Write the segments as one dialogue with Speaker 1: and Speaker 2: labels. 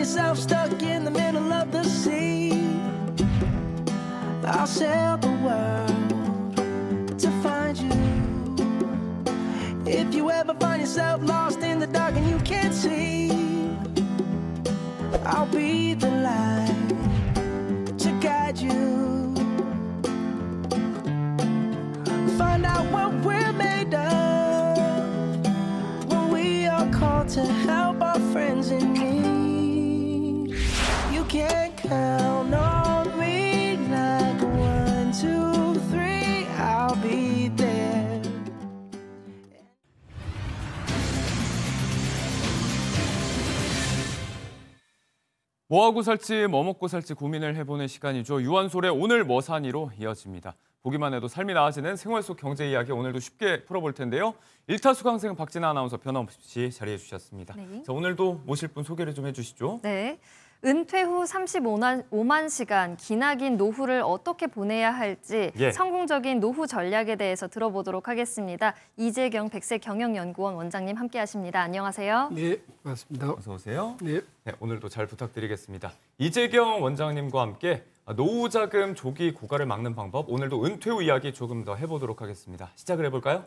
Speaker 1: yourself stuck in the middle of the sea, I'll sail the world to find you. If you ever find yourself lost in the dark and you can't see, I'll be the light to guide you. Find out what we're made of when we are called to help our friends in need. You can count on me like 1, 2, 3, I'll be there.
Speaker 2: 뭐 하고 살지, 뭐 먹고 살지 고민을 해보는 시간이죠. 유한솔의 오늘 뭐 사니로 이어집니다. 보기만 해도 삶이 나아지는 생활 속 경제 이야기 오늘도 쉽게 풀어볼 텐데요. 일타수강생 박진아 아나운서 변함없이 자리해 주셨습니다.
Speaker 3: 네.
Speaker 2: 자, 오늘도 모실 분 소개를 좀 해주시죠.
Speaker 3: 네. 은퇴 후 35만 시간 기나긴 노후를 어떻게 보내야 할지 성공적인 노후 전략에 대해서 들어보도록 하겠습니다. 이재경 백세경영연구원 원장님 함께하십니다. 안녕하세요.
Speaker 4: 네, 반갑습니다.
Speaker 2: 어서 오세요.
Speaker 4: 네.
Speaker 2: 네, 오늘도 잘 부탁드리겠습니다. 이재경 원장님과 함께 노후 자금 조기 고갈을 막는 방법, 오늘도 은퇴 후 이야기 조금 더 해보도록 하겠습니다. 시작을 해볼까요?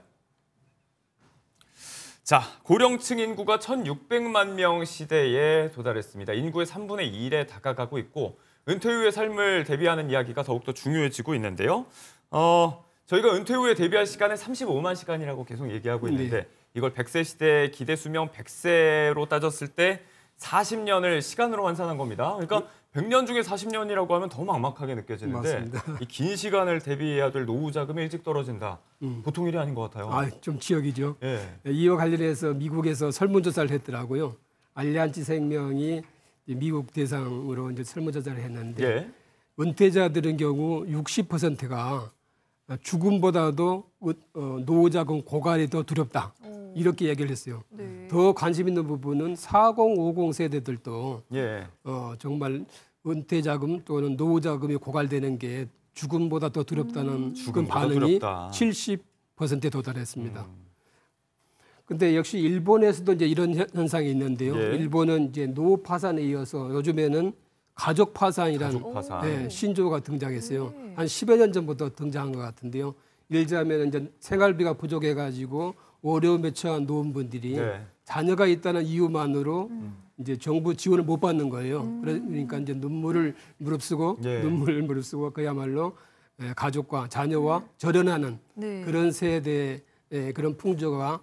Speaker 2: 자, 고령층 인구가 1,600만 명 시대에 도달했습니다. 인구의 3분의 1에 다가가고 있고 은퇴 후의 삶을 대비하는 이야기가 더욱더 중요해지고 있는데요. 저희가 은퇴 후에 대비할 시간은 35만 시간이라고 계속 얘기하고 있는데 이걸 100세 시대 기대 수명 100세로 따졌을 때 40년을 시간으로 환산한 겁니다. 그러니까 100년 중에 40년이라고 하면 더 막막하게 느껴지는데 이 긴 시간을 대비해야 될 노후 자금이 일찍 떨어진다. 보통 일이 아닌 것 같아요.
Speaker 4: 좀 지역이죠.
Speaker 2: 예.
Speaker 4: 이와 관련해서 미국에서 설문조사를 했더라고요. 알리안지 생명이 미국 대상으로 이제 설문조사를 했는데 은퇴자들의 경우 60%가 죽음보다도 노후 자금 고갈이 더 두렵다. 이렇게 얘기를 했어요.
Speaker 3: 네.
Speaker 4: 더 관심 있는 부분은 40, 50 세대들도 정말 은퇴 자금 또는 노후 자금이 고갈되는 게 죽음보다 더 두렵다는 그 반응이 70%에 도달했습니다. 근데 역시 일본에서도 이제 이런 현상이 있는데요. 일본은 이제 노후 파산에 이어서 요즘에는 가족 파산이라는 신조어가 등장했어요. 한 10여 년 전부터 등장한 것 같은데요. 예를 들자면 이제 생활비가 부족해가지고 어려움에 처한 노인분들이 자녀가 있다는 이유만으로 이제 정부 지원을 못 받는 거예요. 그러니까 이제 눈물을 무릅쓰고 그야말로 가족과 자녀와 절연하는 그런 세대의 그런 풍조가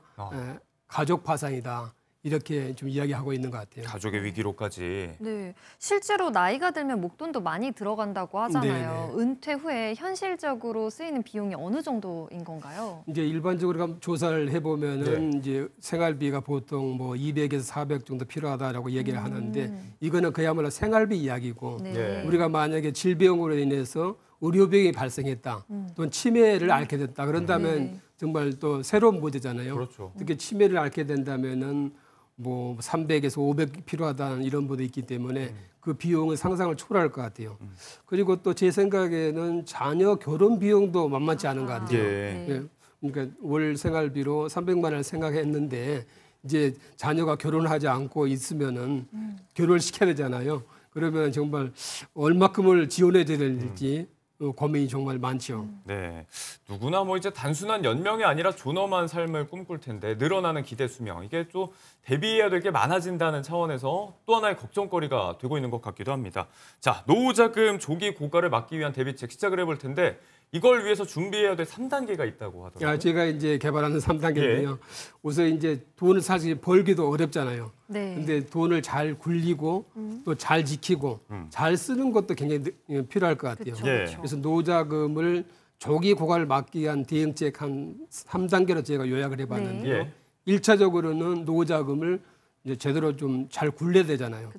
Speaker 4: 가족 파산이다. 이렇게 좀 이야기하고 있는 것 같아요.
Speaker 2: 가족의 위기로까지.
Speaker 3: 네, 실제로 나이가 들면 목돈도 많이 들어간다고 하잖아요. 은퇴 후에 현실적으로 쓰이는 비용이 어느 정도인 건가요?
Speaker 4: 이제 일반적으로 조사를 해보면은 이제 생활비가 보통 뭐 200에서 400 정도 필요하다라고 얘기를 하는데 이거는 그야말로 생활비 이야기고 우리가 만약에 질병으로 인해서 의료비용이 발생했다 또는 치매를 앓게 됐다 그런다면 정말 또 새로운 문제잖아요.
Speaker 2: 그렇죠.
Speaker 4: 특히 치매를 앓게 된다면은 뭐 300에서 500 필요하다는 이런 분도 있기 때문에 그 비용은 상상을 초월할 것 같아요. 그리고 또 제 생각에는 자녀 결혼 비용도 만만치 않은 것 같아요. 그러니까 월 생활비로 300만 원을 생각했는데 이제 자녀가 결혼하지 않고 있으면은 결혼을 시켜야 되잖아요. 그러면 정말 얼마큼을 지원해야 될지 고민이 정말 많죠.
Speaker 2: 네, 누구나 뭐 이제 단순한 연명이 아니라 존엄한 삶을 꿈꿀 텐데 늘어나는 기대 수명 이게 또 대비해야 될 게 많아진다는 차원에서 또 하나의 걱정거리가 되고 있는 것 같기도 합니다. 자, 노후 자금 조기 고갈을 막기 위한 대비책 시작을 해볼 텐데 이걸 위해서 준비해야 될 3단계가 있다고 하더라고요.
Speaker 4: 제가 이제 개발하는 3단계인데요. 우선 이제 돈을 사실 벌기도 어렵잖아요. 근데 돈을 잘 굴리고 또 잘 지키고 잘 쓰는 것도 굉장히 필요할 것 같아요. 그래서 노후 자금을 조기 고갈을 막기 위한 대응책 한 3단계로 제가 요약을 해봤는데요. 1차적으로는 노후 자금을 이제 제대로 좀 잘 굴려야 되잖아요.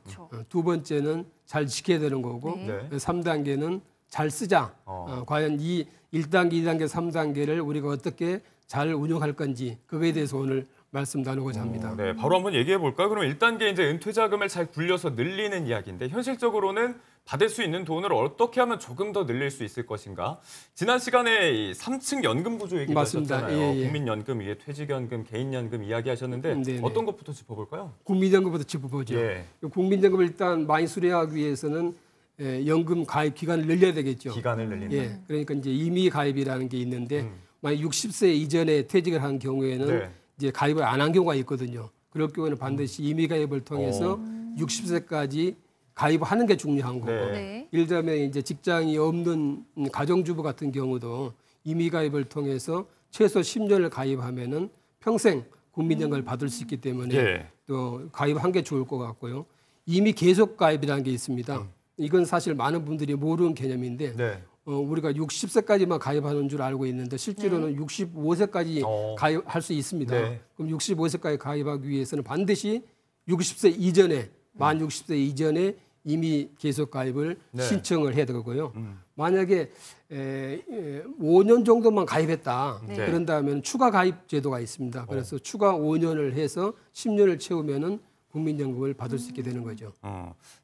Speaker 4: 두 번째는 잘 지켜야 되는 거고 3단계는 잘 쓰자. 과연 이 1단계, 2단계, 3단계를 우리가 어떻게 잘 운영할 건지 그거에 대해서 오늘 말씀 나누고자 합니다.
Speaker 2: 네, 바로 한번 얘기해 볼까요? 그럼 1단계 이제 은퇴 자금을 잘 굴려서 늘리는 이야기인데 현실적으로는 받을 수 있는 돈을 어떻게 하면 조금 더 늘릴 수 있을 것인가? 지난 시간에 이 3층 연금 구조 얘기도 하셨잖아요. 예, 예. 국민연금 위에 퇴직연금, 개인연금 이야기하셨는데 네네. 어떤 것부터 짚어볼까요?
Speaker 4: 국민연금부터 짚어보죠. 예. 국민연금을 일단 많이 수령하기 위해서는 연금 가입 기간을 늘려야 되겠죠.
Speaker 2: 기간을 늘린다.
Speaker 4: 예. 그러니까 이제 임의 가입이라는 게 있는데 만약 60세 이전에 퇴직을 한 경우에는 네. 이제 가입을 안 한 경우가 있거든요. 그럴 경우에는 반드시 임의 가입을 통해서 60세까지 가입하는 게 중요한 거고.
Speaker 3: 네.
Speaker 4: 예를 들면 이제 직장이 없는 가정주부 같은 경우도 임의 가입을 통해서 최소 10년을 가입하면은 평생 국민연금을 받을 수 있기 때문에 네. 또 가입한 게 좋을 것 같고요. 임의 계속 가입이라는 게 있습니다. 이건 사실 많은 분들이 모르는 개념인데 네. 우리가 60세까지만 가입하는 줄 알고 있는데 실제로는 네. 65세까지 가입할 수 있습니다. 네. 그럼 65세까지 가입하기 위해서는 반드시 60세 이전에 만 60세 이전에 이미 계속 가입을 네. 신청을 해야 되고요. 만약에 5년 정도만 가입했다. 네. 그런다면 추가 가입 제도가 있습니다. 그래서 추가 5년을 해서 10년을 채우면은 국민연금을 받을 수 있게 되는 거죠.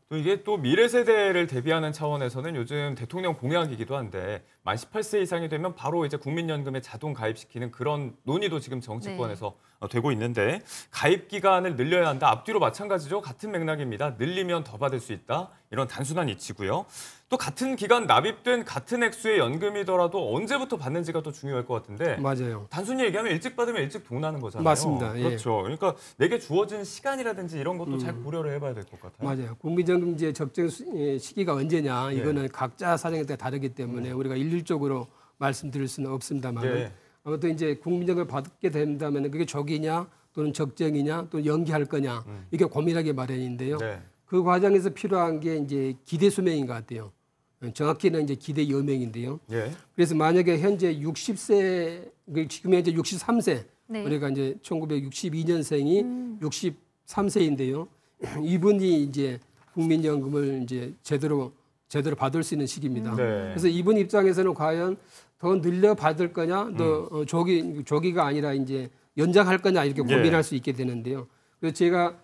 Speaker 2: 또 이게 또 미래 세대를 대비하는 차원에서는 요즘 대통령 공약이기도 한데 만 18세 이상이 되면 바로 이제 국민연금에 자동 가입시키는 그런 논의도 지금 정치권에서 네. 되고 있는데 가입 기간을 늘려야 한다. 앞뒤로 마찬가지죠. 같은 맥락입니다. 늘리면 더 받을 수 있다. 이런 단순한 이치고요. 또 같은 기간 납입된 같은 액수의 연금이더라도 언제부터 받는지가 또 중요할 것 같은데
Speaker 4: 맞아요.
Speaker 2: 단순히 얘기하면 일찍 받으면 일찍 돈나는 거잖아요.
Speaker 4: 맞습니다. 예.
Speaker 2: 그렇죠. 그러니까 내게 주어진 시간이라든지 이런 것도 잘 고려를 해봐야 될 것 같아요.
Speaker 4: 맞아요. 국민연금제 적정 시기가 언제냐 이거는 각자 사정에 따라 다르기 때문에 우리가 일률적으로 말씀드릴 수는 없습니다만 네. 아무튼 이제 국민연금을 받게 된다면 그게 적이냐 또는 적정이냐 또는 연기할 거냐 이게 고민하기 마련인데요. 네. 그 과정에서 필요한 게 이제 기대 수명인 것 같아요. 정확히는 이제 기대 여명인데요. 예. 그래서 만약에 현재 60세, 지금 현재 63세, 네. 우리가 이제 1962년생이 63세인데요. 이분이 이제 국민연금을 이제 제대로 받을 수 있는 시기입니다. 네. 그래서 이분 입장에서는 과연 더 늘려 받을 거냐, 더 조기가 아니라 이제 연장할 거냐 이렇게 고민할 예. 수 있게 되는데요. 그래서 제가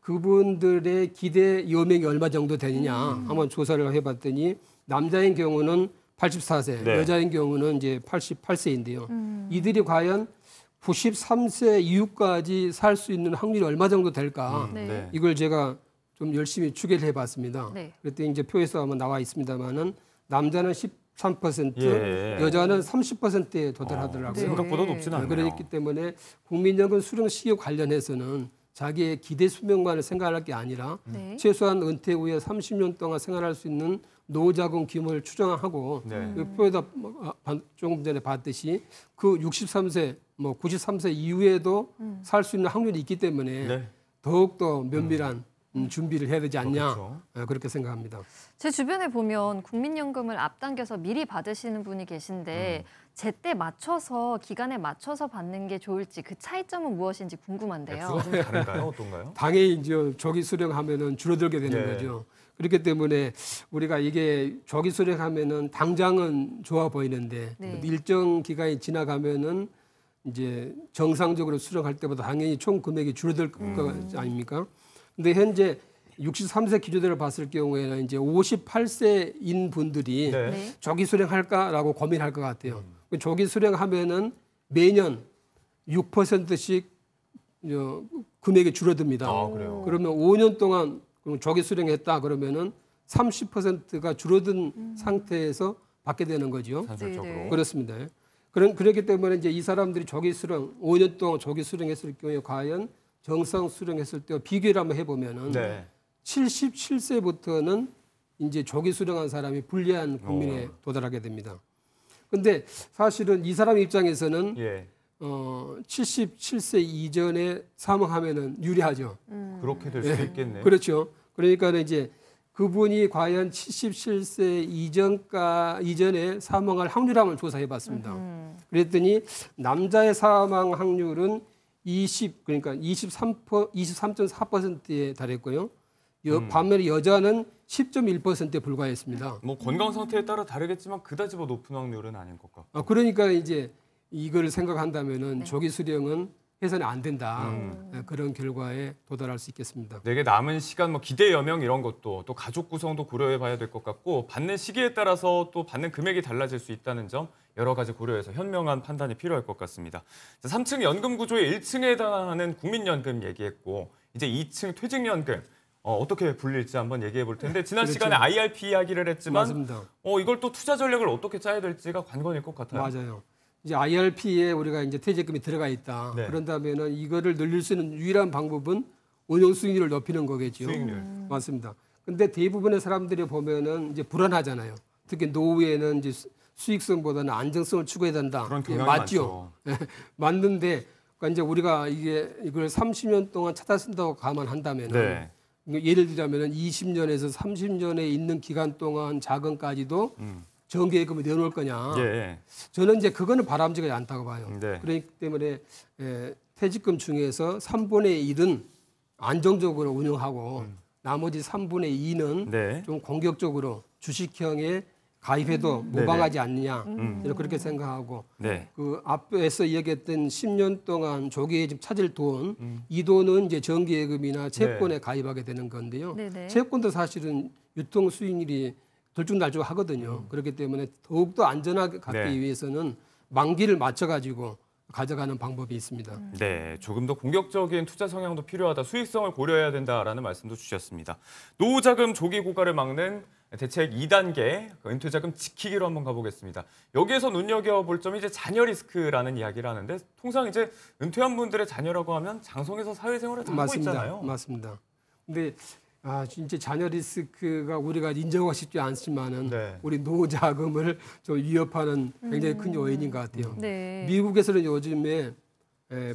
Speaker 4: 그분들의 기대 여명이 얼마 정도 되느냐 한번 조사를 해봤더니 남자인 경우는 84세, 네. 여자인 경우는 이제 88세인데요. 이들이 과연 93세 이후까지 살 수 있는 확률이 얼마 정도 될까? 네. 이걸 제가 좀 열심히 추계를 해봤습니다. 네. 그랬더니 이제 표에서 한번 나와 있습니다만은 남자는 13%, 예. 여자는 30%에 도달하더라고요.
Speaker 2: 생각보다 높진 않네요.
Speaker 4: 그렇기 때문에 국민연금 수령 시기 관련해서는 자기의 기대 수명만을 생각할 게 아니라 네. 최소한 은퇴 후에 30년 동안 생활할 수 있는 노후자금 규모를 추정하고 네. 그 표에다 조금 전에 봤듯이 그 63세, 93세 이후에도 살 수 있는 확률이 있기 때문에 네. 더욱더 면밀한 준비를 해야 되지 않냐 그렇죠. 그렇게 생각합니다.
Speaker 3: 제 주변에 보면 국민연금을 앞당겨서 미리 받으시는 분이 계신데 제때 맞춰서 기간에 맞춰서 받는 게 좋을지 그 차이점은 무엇인지 궁금한데요.
Speaker 2: 그거 좀 다른가요? 어떤가요?
Speaker 4: 당연히 이제 조기 수령하면은 줄어들게 되는 네. 거죠. 그렇기 때문에 우리가 이게 조기 수령하면은 당장은 좋아 보이는데 네. 일정 기간이 지나가면은 이제 정상적으로 수령할 때보다 당연히 총 금액이 줄어들 것 아닙니까? 근데 현재 63세 기준으로 봤을 경우에는 이제 58세인 분들이 네. 조기 수령할까라고 고민할 것 같아요. 조기 수령하면은 매년 6%씩 금액이 줄어듭니다.
Speaker 2: 아, 그래요?
Speaker 4: 그러면 5년 동안 조기 수령했다 그러면은 30%가 줄어든 상태에서 받게 되는 거죠.
Speaker 2: 산술적으로.
Speaker 4: 그렇습니다. 그렇기 때문에 이제 이 사람들이 조기 수령 5년 동안 조기 수령했을 경우에 과연 정상 수령했을 때와 비교를 한번 해보면은 네. 77세부터는 이제 조기 수령한 사람이 불리한 국민에 도달하게 됩니다. 근데 사실은 이 사람 입장에서는 예. 77세 이전에 사망하면은 유리하죠.
Speaker 2: 그렇게 될 수도 있겠네요.
Speaker 4: 그렇죠. 그러니까 이제 그분이 과연 77세 이전에 사망할 확률을 한번 조사해봤습니다. 그랬더니 남자의 사망 확률은 23.4%에 달했고요. 반면에 여자는 10.1%에 불과했습니다.
Speaker 2: 뭐 건강 상태에 따라 다르겠지만 그다지 뭐 높은 확률은 아닌 것 같고.
Speaker 4: 그러니까 이제 이걸 생각한다면은 네. 조기 수령은 해서는 안 된다. 그런 결과에 도달할 수 있겠습니다.
Speaker 2: 내게 남은 시간, 뭐 기대 여명 이런 것도 또 가족 구성도 고려해봐야 될 것 같고 받는 시기에 따라서 또 받는 금액이 달라질 수 있다는 점 여러 가지 고려해서 현명한 판단이 필요할 것 같습니다. 3층 연금 구조의 1층에 해당하는 국민연금 얘기했고 이제 2층 퇴직연금 어떻게 불릴지 한번 얘기해 볼 텐데 지난
Speaker 4: 그렇죠.
Speaker 2: 시간에 IRP 이야기를 했지만
Speaker 4: 맞습니다.
Speaker 2: 이걸 또 투자 전략을 어떻게 짜야 될지가 관건일 것 같아요.
Speaker 4: 맞아요. 이제 IRP에 우리가 이제 퇴직금이 들어가 있다.
Speaker 2: 네.
Speaker 4: 그런다면은 이거를 늘릴 수 있는 유일한 방법은 운용 수익률을 높이는 거겠죠.
Speaker 2: 수익률.
Speaker 4: 맞습니다. 근데 대부분의 사람들이 보면은 이제 불안하잖아요. 특히 노후에는 이제 수익성보다는 안정성을 추구해야 된다.
Speaker 2: 그런 경향이
Speaker 4: 맞죠. 맞는데 그러니까 이제 우리가 이걸 30년 동안 찾아 쓴다고 감안한다면은
Speaker 2: 네.
Speaker 4: 예를 들자면은 20년에서 30년에 있는 기간 동안 자금까지도 정기예금을 내놓을 거냐.
Speaker 2: 예.
Speaker 4: 저는 이제 그거는 바람직하지 않다고 봐요.
Speaker 2: 네.
Speaker 4: 그렇기 때문에 퇴직금 중에서 3분의 1은 안정적으로 운영하고 나머지 3분의 2는
Speaker 2: 네.
Speaker 4: 좀 공격적으로 주식형에 가입해도 모방하지 않느냐. 저는 그렇게 생각하고
Speaker 2: 네.
Speaker 4: 그 앞에서 이야기했던 10년 동안 조기에 좀 찾을 돈, 이 돈은 이제 정기예금이나 채권에 가입하게 되는 건데요.
Speaker 3: 네네.
Speaker 4: 채권도 사실은 유통 수익률이 들쭉날쭉하거든요. 그렇기 때문에 더욱더 안전하게 갖기
Speaker 2: 네.
Speaker 4: 위해서는 만기를 맞춰가지고 가져가는 방법이 있습니다.
Speaker 2: 네, 조금 더 공격적인 투자 성향도 필요하다. 수익성을 고려해야 된다라는 말씀도 주셨습니다. 노후자금 조기 고갈을 막는 대책 2단계 은퇴자금 지키기로 한번 가보겠습니다. 여기에서 눈여겨볼 점이 이제 자녀 리스크라는 이야기를 하는데 통상 이제 은퇴한 분들의 자녀라고 하면 장성에서 사회생활을 다 하고 있잖아요.
Speaker 4: 맞습니다. 근데 진짜 자녀 리스크가 우리가 인정하고 싶지 않지만은
Speaker 2: 네.
Speaker 4: 우리 노후 자금을 좀 위협하는 굉장히 큰 요인인 것 같아요.
Speaker 3: 네.
Speaker 4: 미국에서는 요즘에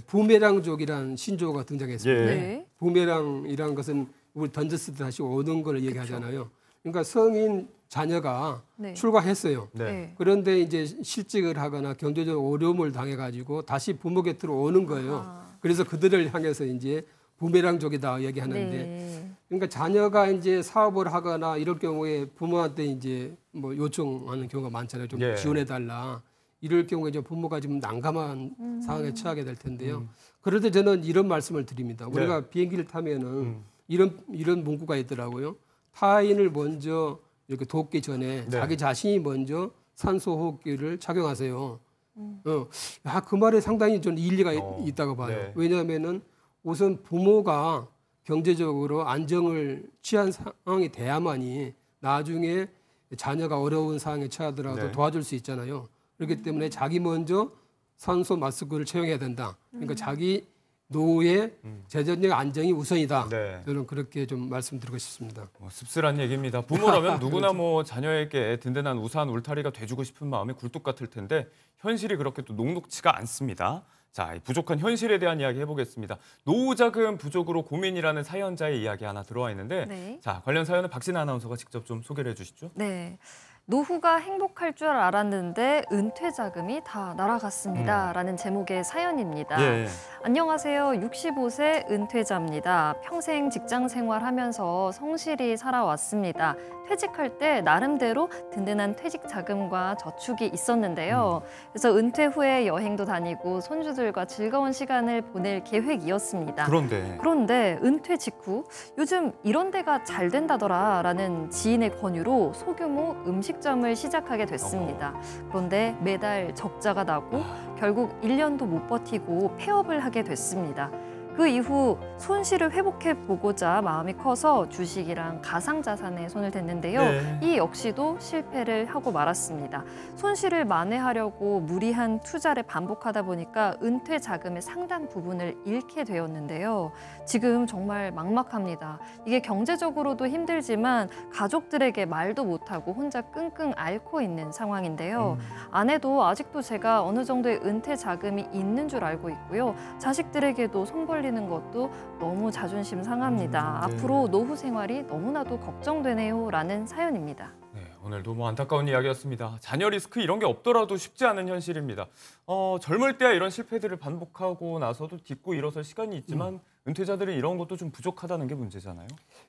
Speaker 4: 부메랑족이라는 신조어가 등장했습니다.
Speaker 2: 예.
Speaker 3: 네.
Speaker 4: 부메랑이라는 것은 우리 던졌을 때 다시 오는 걸 얘기하잖아요. 그러니까 성인 자녀가
Speaker 3: 네.
Speaker 4: 출가했어요.
Speaker 2: 네.
Speaker 4: 그런데 이제 실직을 하거나 경제적 어려움을 당해가지고 다시 부모 곁으로 오는 거예요. 그래서 그들을 향해서 이제 부메랑족이다 얘기하는데,
Speaker 3: 네.
Speaker 4: 그러니까 자녀가 이제 사업을 하거나 이럴 경우에 부모한테 이제 뭐 요청하는 경우가 많잖아요. 좀
Speaker 2: 예.
Speaker 4: 지원해달라. 이럴 경우에 이제 부모가 좀 난감한 상황에 처하게 될 텐데요. 그럴 때 저는 이런 말씀을 드립니다. 우리가 비행기를 타면은 이런 문구가 있더라고요. 타인을 먼저 이렇게 돕기 전에 자기 자신이 먼저 산소 호흡기를 착용하세요. 그 말에 상당히 좀 일리가 있다고 봐요.
Speaker 2: 네.
Speaker 4: 왜냐하면은 우선 부모가 경제적으로 안정을 취한 상황이 돼야만이 나중에 자녀가 어려운 상황에 처하더라도 도와줄 수 있잖아요. 그렇기 때문에 자기 먼저 산소 마스크를 채용해야 된다. 그러니까 자기 노후의 재정적 안정이 우선이다.
Speaker 2: 네.
Speaker 4: 저는 그렇게 좀 말씀드리고 싶습니다.
Speaker 2: 씁쓸한 얘기입니다. 부모라면 누구나 뭐 자녀에게 든든한 우산 울타리가 돼주고 싶은 마음이 굴뚝 같을 텐데 현실이 그렇게 또 녹록치가 않습니다. 자, 부족한 현실에 대한 이야기 해보겠습니다. 노후자금 부족으로 고민이라는 사연자의 이야기 하나 들어와 있는데
Speaker 3: 네.
Speaker 2: 자, 관련 사연은 박신아 아나운서가 직접 좀 소개를 해주시죠.
Speaker 3: 네. 노후가 행복할 줄 알았는데 은퇴 자금이 다 날아갔습니다. 라는 제목의 사연입니다.
Speaker 2: 예.
Speaker 3: 안녕하세요. 65세 은퇴자입니다. 평생 직장 생활하면서 성실히 살아왔습니다. 퇴직할 때 나름대로 든든한 퇴직 자금과 저축이 있었는데요. 그래서 은퇴 후에 여행도 다니고 손주들과 즐거운 시간을 보낼 계획이었습니다. 그런데 은퇴 직후 요즘 이런 데가 잘 된다더라라는 지인의 권유로 소규모 음식점을 시작하게 됐습니다. 그런데 매달 적자가 나고 결국 1년도 못 버티고 폐업을 하게 됐습니다. 그 이후 손실을 회복해 보고자 마음이 커서 주식이랑 가상자산에 손을 댔는데요.
Speaker 2: 네.
Speaker 3: 이 역시도 실패를 하고 말았습니다. 손실을 만회하려고 무리한 투자를 반복하다 보니까 은퇴 자금의 상당 부분을 잃게 되었는데요. 지금 정말 막막합니다. 이게 경제적으로도 힘들지만 가족들에게 말도 못하고 혼자 끙끙 앓고 있는 상황인데요. 아내도 아직도 제가 어느 정도의 은퇴 자금이 있는 줄 알고 있고요. 자식들에게도 손 벌리는 것도 너무 자존심 상합니다.
Speaker 2: 네.
Speaker 3: 앞으로 노후 생활이 너무나도 걱정되네요. 라는 사연입니다.
Speaker 2: 네, 오늘도 뭐 안타까운 이야기였습니다. 자녀 리스크 이런 게 없더라도 쉽지 않은 현실입니다. 젊을 때야 이런 실패들을 반복하고 나서도 딛고 일어설 시간이 있지만 은퇴자들은 이런 것도 좀 부족하다는 게 문제잖아요.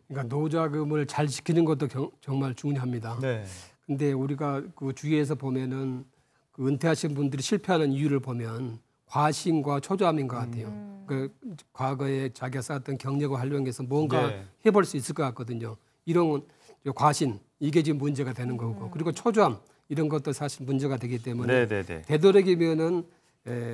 Speaker 4: 그러니까 노후자금을 잘 지키는 것도 정말 중요합니다.
Speaker 2: 네.
Speaker 4: 근데 우리가 그 주위에서 보면은 그 은퇴하신 분들이 실패하는 이유를 보면 과신과 초조함인 것 같아요. 그 과거에 자기가 쌓았던 경력을 활용해서 뭔가 해볼 수 있을 것 같거든요. 이런 과신 이게 지금 문제가 되는 거고 그리고 초조함 이런 것도 사실 문제가 되기 때문에 되도록이면은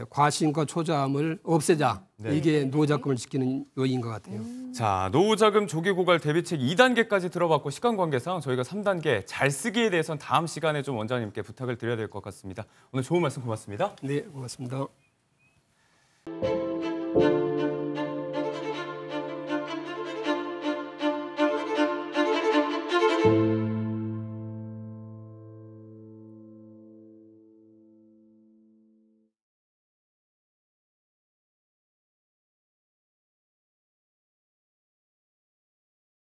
Speaker 4: 과신과 초조함을 없애자. 이게 노후자금을 지키는 요인인 것 같아요.
Speaker 2: 자, 노후자금 조기 고갈 대비책 2단계까지 들어봤고 시간 관계상 저희가 3단계 잘 쓰기에 대해서는 다음 시간에 좀 원장님께 부탁을 드려야 될 것 같습니다. 오늘 좋은 말씀 고맙습니다.
Speaker 4: 네, 고맙습니다.